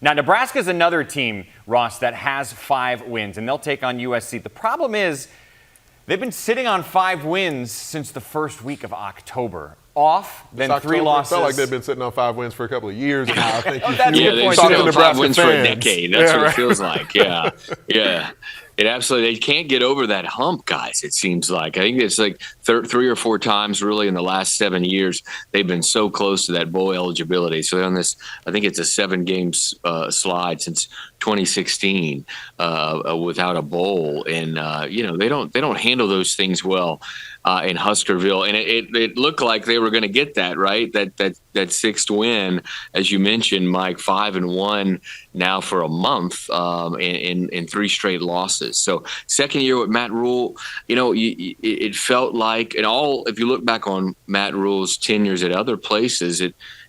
Now, Nebraska is another team, Ross, that has 5 wins, and they'll take on USC. The problem is they've been sitting on 5 wins since the first week of October. Off, then 3 losses. It felt like they've been sitting on 5 wins for a couple of years now. I think they've been on 5 wins for a decade. That's what it feels like. Yeah. It absolutely. They can't get over that hump, guys. It seems like. I think it's like 3 or 4 times really in the last 7 years they've been so close to that bowl eligibility. So they're on this, I think it's a 7-game slide since 2016 without a bowl, and they don't handle those things well in Huskerville, and it looked like they were going to get that right. That 6th win, as you mentioned, Mike, 5-1 now for a month in 3 straight losses. So second year with Matt Rule, it felt like, and all if you look back on Matt Rule's tenures at other places,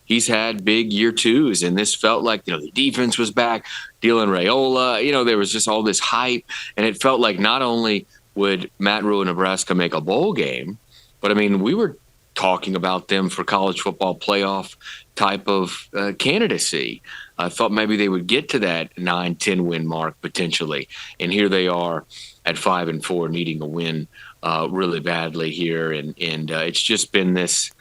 he's had big year 2s, and this felt like the defense was back. Dylan Raiola, there was just all this hype, and it felt like not only would Matt Rule and Nebraska make a bowl game, but I mean we were talking about them for college football playoff type of candidacy. I thought maybe they would get to that 9-10 win mark potentially, and here they are at 5-4, needing a win really badly here, and it's just been this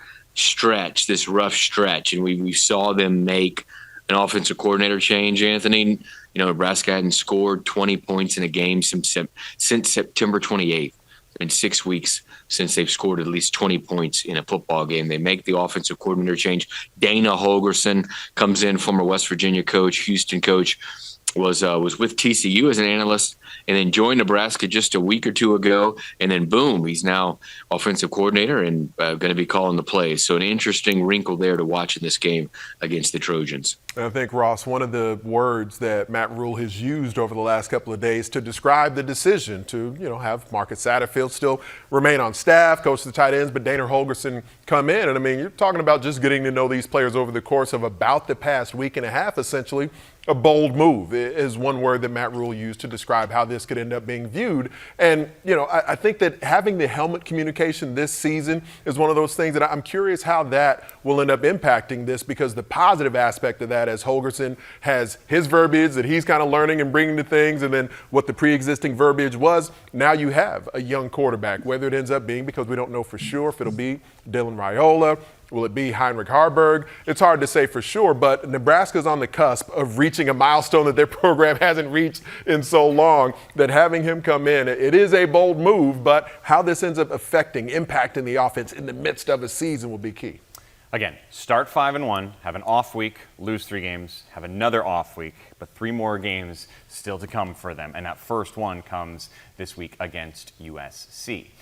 rough stretch, and we saw them make an offensive coordinator change, Anthony. Nebraska hadn't scored 20 points in a game since September 28th. It's been 6 weeks since they've scored at least 20 points in a football game. They make the offensive coordinator change. Dana Holgorsen comes in, former West Virginia coach, Houston coach, was with TCU as an analyst, and then joined Nebraska just a week or 2 ago, and then boom, he's now offensive coordinator and going to be calling the plays. So an interesting wrinkle there to watch in this game against the Trojans. I think, Ross, one of the words that Matt Rule has used over the last couple of days to describe the decision to, have Marcus Satterfield still remain on staff, coach the tight ends, but Dana Holgorsen come in. And, I mean, you're talking about just getting to know these players over the course of about the past week and a half, essentially. A bold move is one word that Matt Rule used to describe how this could end up being viewed. And, I think that having the helmet communication this season is one of those things that I'm curious how that will end up impacting this, because the positive aspect of that, as Holgorsen has his verbiage that he's kind of learning and bringing to things, and then what the pre-existing verbiage was, now you have a young quarterback, whether it ends up being, because we don't know for sure if it'll be Dylan Raiola, will it be Heinrich Harburg? It's hard to say for sure, but Nebraska's on the cusp of reaching a milestone that their program hasn't reached in so long, that having him come in, it is a bold move, but how this ends up impacting the offense in the midst of a season will be key. Again, start 5-1, have an off week, lose 3 games, have another off week, but 3 more games still to come for them, and that first one comes this week against USC.